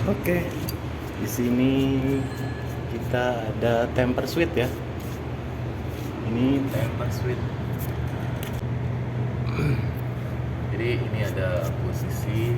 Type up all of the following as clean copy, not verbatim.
Oke, di sini kita ada temper switch ya. Ini temper switch. Jadi ini ada posisi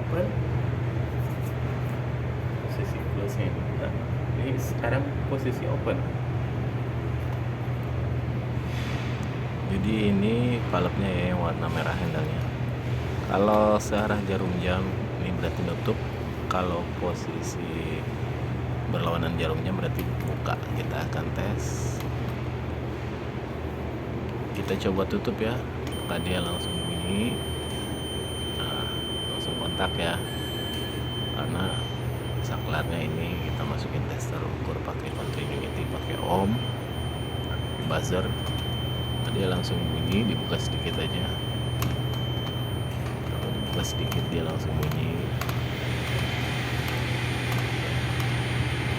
open, posisi close-nya ini. Nah, ini sekarang posisi open. Jadi ini valve-nya ya yang warna merah handle-nya. Kalau searah jarum jam ini berarti nutup. Kalau posisi berlawanan jarumnya berarti buka. Kita akan tes. Kita coba tutup ya. Maka dia langsung bunyi. Nah, langsung kontak ya. Karena saklarnya ini kita masukin tester ukur pakai continuity, pakai ohm, buzzer. Dia langsung bunyi, dibuka sedikit aja. Kalau dibuka sedikit dia langsung bunyi.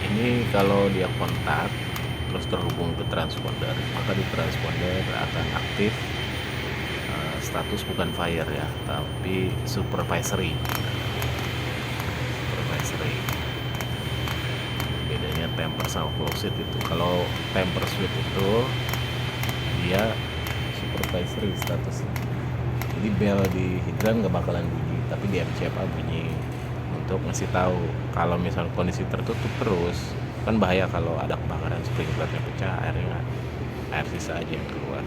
Ini kalau dia kontak terus terhubung ke transponder, maka di transponder akan aktif status bukan fire ya, tapi supervisory. Bedanya temper sama closed itu. Kalau temper switch itu dia supervisory statusnya. Jadi bel di hidran nggak bakalan bunyi, tapi di MCFA bunyi untuk ngasih tahu kalau misal kondisi tertutup terus kan bahaya. Kalau ada kebakaran sprinklernya pecah, air sisa aja yang keluar,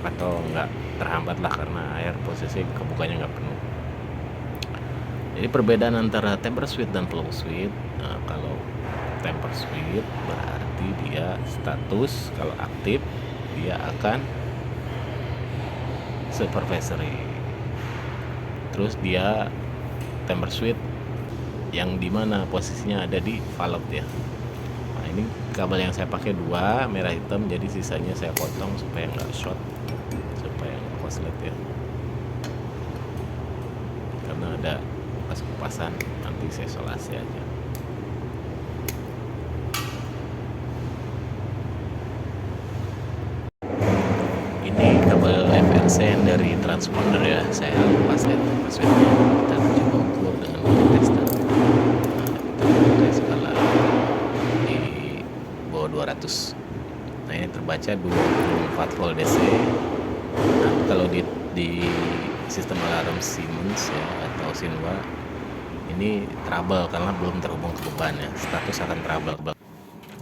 atau nggak terhambat lah karena air posisi kebukanya nggak penuh. Jadi perbedaan antara temper switch dan closed switch, kalau temper switch berarti dia status kalau aktif dia akan supervisory. Terus dia temper switch yang dimana posisinya ada di valve ya. Nah, ini kabel yang saya pakai 2 merah hitam, jadi sisanya saya potong supaya nggak short, supaya nggak korslet ya. Karena ada bekas kupasan, nanti saya isolasi aja. Ini kabel FRC yang dari transponder ya, saya lepas ya temper switch-nya. Kita coba ukur dengan multitester. Nah, kita pakai skala di bawah 200. Nah, ini terbaca 24 volt DC. Nah, kalau di sistem alarm Siemens ya atau Sinwa ini trouble karena belum terhubung ke beban ya, status akan trouble.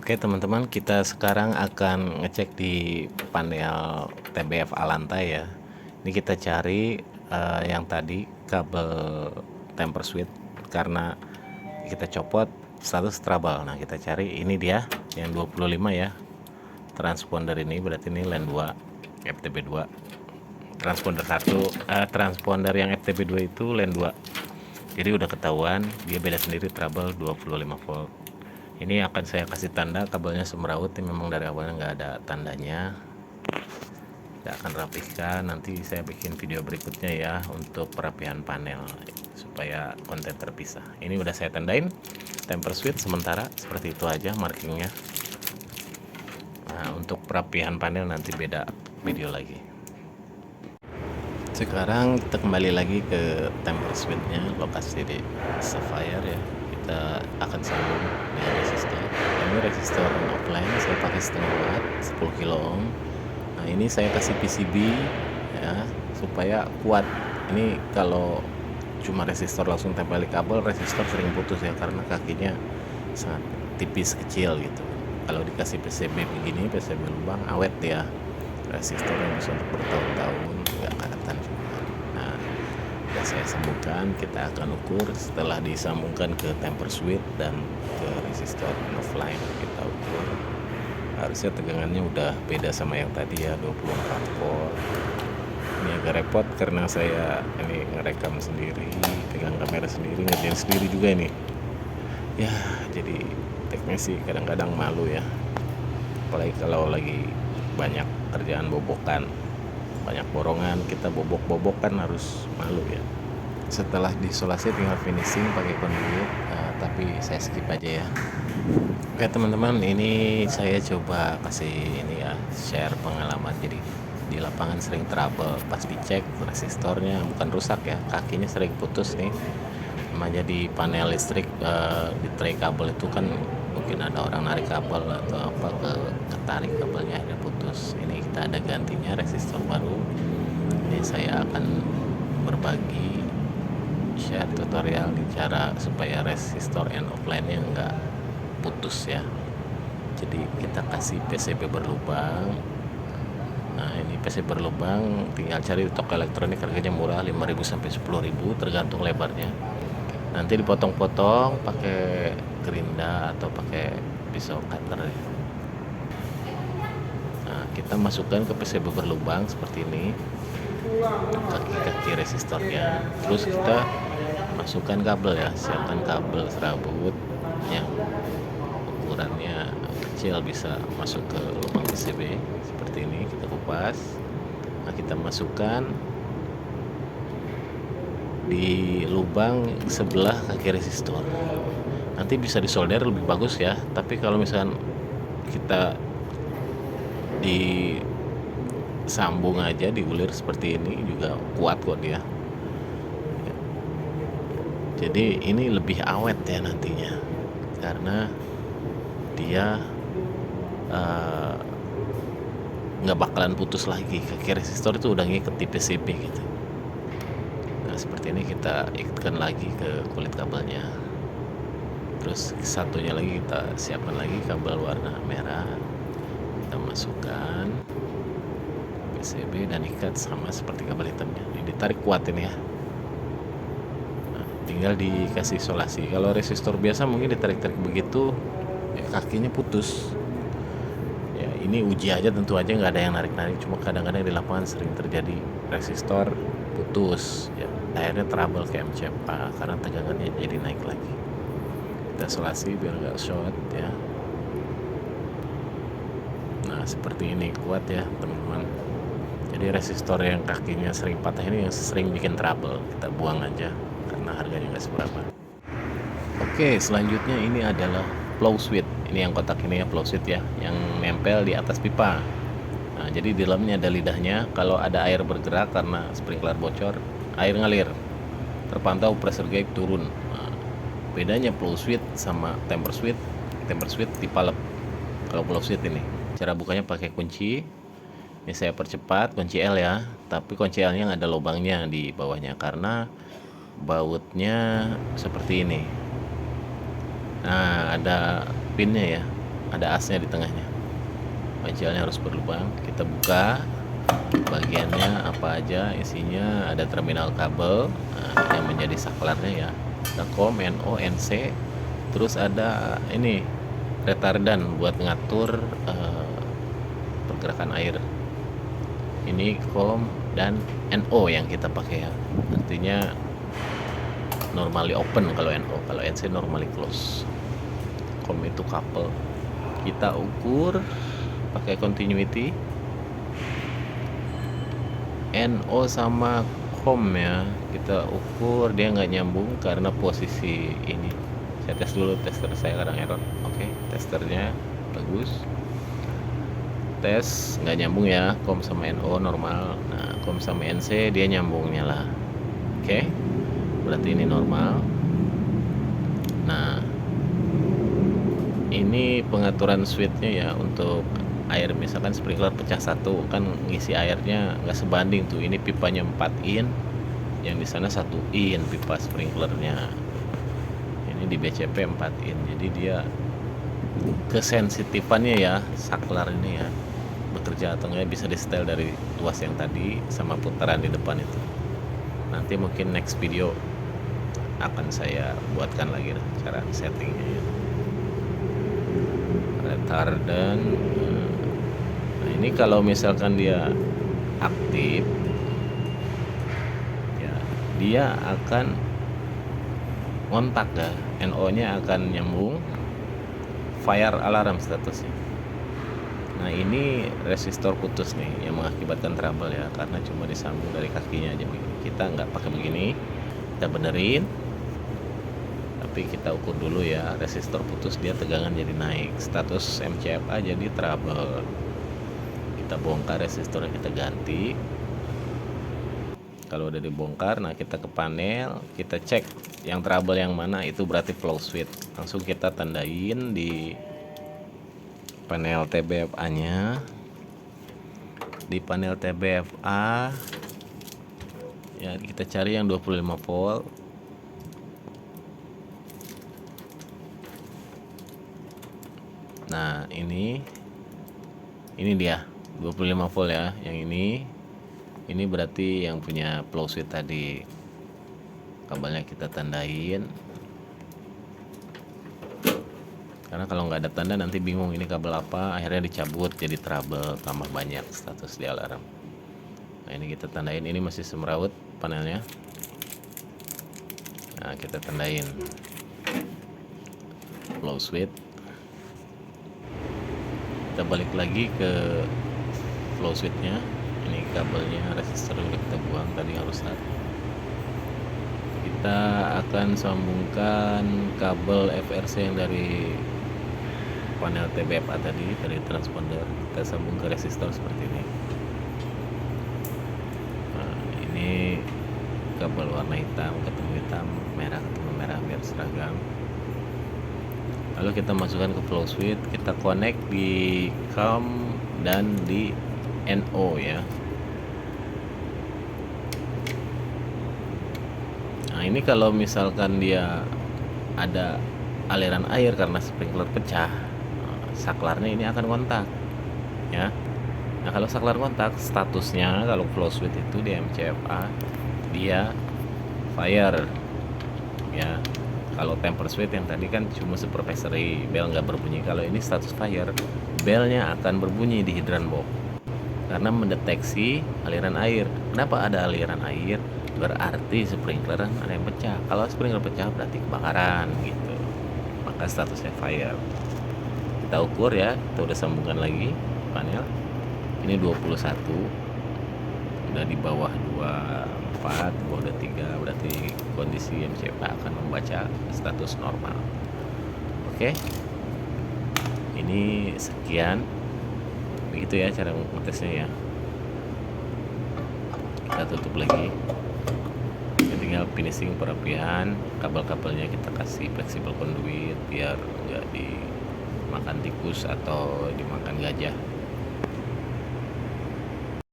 Oke teman-teman, kita sekarang akan ngecek di panel TBF Alantai ya. Ini kita cari yang tadi kabel temper switch, karena kita copot status trouble. Nah, kita cari ini dia yang 25 ya. Transponder ini berarti ini LAN 2 FTP 2. Transponder 1 transponder yang FTP 2 itu LAN 2. Jadi udah ketahuan dia beda sendiri trouble 25 volt. Ini akan saya kasih tanda kabelnya semeraut, ini memang dari awalnya nggak ada tandanya. Kita akan rapihkan, nanti saya bikin video berikutnya ya untuk perapihan panel supaya konten terpisah. Ini udah saya tandain temper switch sementara seperti itu aja markingnya. Nah, untuk perapihan panel nanti beda video lagi. Sekarang kita kembali lagi ke temper switch-nya, lokasi di Sapphire ya. Kita akan sambung dengan resistor. Ini resistor offline, saya pakai setengah watt 10 kilo ohm. Nah, ini saya kasih PCB ya supaya kuat. Ini kalau cuma resistor langsung tempel kabel, resistor sering putus ya karena kakinya sangat tipis kecil gitu. Kalau dikasih PCB begini, PCB lubang, awet ya, resistornya bisa untuk bertahun-tahun nggak karatan juga. Nah, udah saya sambungkan, kita akan ukur. Setelah disambungkan ke temper switch dan ke resistor offline, kita ukur. Harusnya tegangannya udah beda sama yang tadi ya, 24 volt. Ini agak repot karena saya ini ngerekam sendiri, pegang kamera sendiri, ngerjain sendiri juga ini ya. Jadi teknis sih kadang-kadang malu ya, apalagi kalau lagi banyak kerjaan bobokan, banyak borongan, kita bobok-bobok kan harus malu ya. Setelah diisolasi tinggal finishing pakai conduit, tapi saya skip aja ya. Oke teman-teman, ini saya coba kasih ini ya, share pengalaman. Jadi di lapangan sering trouble, pas dicek resistornya bukan rusak ya, kakinya sering putus nih, namanya di panel listrik, di tray kabel itu kan mungkin ada orang narik kabel atau apa ketarik kabelnya akhirnya putus. Ini kita ada gantinya resistor baru. Ini saya akan berbagi share tutorial di cara supaya resistor end of line-nya nggak putus ya. Jadi kita kasih PCB berlubang. Nah ini PCB berlubang tinggal cari di toko elektronik, harganya murah 5.000 sampai 10.000 tergantung lebarnya. Nanti dipotong-potong pakai gerinda atau pakai pisau cutter ya. Nah kita masukkan ke PCB berlubang seperti ini kaki-kaki resistornya, terus kita masukkan kabel ya, siapkan kabel serabut yang ukurannya kecil bisa masuk ke lubang PCB seperti ini. Kita kupas. Nah kita masukkan di lubang sebelah kaki resistor. Nanti bisa disolder lebih bagus ya, tapi kalau misalkan kita disambung aja, diulir seperti ini juga kuat kok dia. Jadi ini lebih awet ya nantinya, karena dia nggak bakalan putus lagi. Kaki resistor itu udah ngiket di PCB gitu. Nah seperti ini kita ikutkan lagi ke kulit kabelnya. Terus satunya lagi kita siapkan lagi kabel warna merah, kita masukkan PCB dan ikat sama seperti kabel hitamnya. Ini ditarik kuat ini ya. Tinggal dikasih isolasi. Kalau resistor biasa mungkin ditarik-tarik begitu ya kakinya putus ya. Ini uji aja, tentu aja nggak ada yang narik-narik, cuma kadang-kadang di lapangan sering terjadi resistor putus ya, akhirnya trouble kayak MCPA karena tegangannya jadi naik lagi. Kita isolasi biar nggak short ya. Nah seperti ini, kuat ya teman-teman. Jadi resistor yang kakinya sering patah ini yang sering bikin trouble, kita buang aja karena harganya nggak seberapa. Oke, selanjutnya ini adalah flow switch. Ini yang kotak ini ya, flow switch ya, yang nempel di atas pipa. Nah jadi di dalamnya ada lidahnya. Kalau ada air bergerak karena sprinkler bocor, air ngalir, terpantau pressure gauge turun. Nah, bedanya flow switch sama temper switch dipalep. Kalau flow switch ini cara bukanya pakai kunci. Ini saya percepat, kunci L ya, tapi kunci L nya ada lubangnya di bawahnya karena bautnya seperti ini. Nah ada pinnya ya, ada asnya di tengahnya. Kunci L nya harus berlubang. Kita buka bagiannya apa aja isinya. Ada terminal kabel yang menjadi saklarnya ya, ada COM, NO, NC. Terus ada ini retardan buat ngatur pergerakan air. Ini COM dan NO yang kita pakai ya, artinya normally open kalau NO, kalau NC normally close. COM itu couple. Kita ukur pakai continuity. NO sama COM ya, kita ukur dia nggak nyambung karena posisi ini. Saya tes dulu, tester saya kadang error. Oke, testernya bagus. Tes nggak nyambung ya, COM sama NO normal. Nah COM sama NC dia nyambungnya lah. Oke, berarti ini normal. Nah ini pengaturan switchnya ya untuk air. Misalkan sprinkler pecah satu, kan ngisi airnya nggak sebanding tuh. Ini pipanya 4 in, yang di sana 1 in pipa sprinklernya. Ini di BCP 4 in, jadi dia kesensitifannya ya saklar ini ya bekerja atau enggak bisa di setel dari tuas yang tadi sama putaran di depan itu. Nanti mungkin next video akan saya buatkan lagi lah cara settingnya ya. Retardan. Nah ini kalau misalkan dia aktif ya, dia akan ngontak ya, NO nya akan nyambung, fire alarm statusnya. Nah ini resistor putus nih yang mengakibatkan trouble ya, karena cuma disambung dari kakinya aja begini. Kita nggak pakai begini, kita benerin, tapi kita ukur dulu ya. Resistor putus dia tegangan jadi naik, status MCFA jadi trouble. Kita bongkar resistornya, kita ganti. Kalau udah dibongkar, nah kita ke panel, kita cek yang trouble yang mana, itu berarti flow switch. Langsung kita tandain di panel TBFA nya. Di panel TBFA ya, kita cari yang 25 volt. Nah ini dia 25 volt ya, yang ini berarti yang punya flow switch tadi. Kabelnya kita tandain, karena kalau nggak ada tanda nanti bingung ini kabel apa, akhirnya dicabut jadi trouble, tambah banyak status di alarm. Nah ini kita tandain, ini masih semrawut panelnya. Nah kita tandain flow switch. Kita balik lagi ke flow switch-nya. Ini kabelnya, resistor udah kita buang tadi yang rusak. Kita akan sambungkan kabel FRC yang dari panel TBFA tadi, dari transponder, kita sambung ke resistor seperti ini. Nah, ini kabel warna hitam ketemu hitam, merah ketemu merah, biar seragam. Lalu kita masukkan ke flow switch, kita connect di COM dan di NO ya. Nah ini kalau misalkan dia ada aliran air karena sprinkler pecah, saklarnya ini akan kontak ya. Nah kalau saklar kontak, statusnya kalau flow switch itu di MCFA dia fire ya. Kalau temper switch yang tadi kan cuma supervisory, bell nggak berbunyi. Kalau ini status fire, bellnya akan berbunyi di hidran box karena mendeteksi aliran air. Kenapa ada aliran air? Berarti sprinkler ada yang pecah. Kalau sprinkler pecah berarti kebakaran gitu, maka statusnya fire. Kita ukur ya, kita udah sambungkan lagi panel. Ini 21, udah di bawah 24, bawah 23, berarti kondisi MCFA akan membaca status normal. Oke, ini sekian, begitu ya cara ngetesnya ya. Kita tutup lagi, ini tinggal finishing perapian. Kabel-kabelnya kita kasih fleksibel conduit biar nggak dimakan tikus atau dimakan gajah.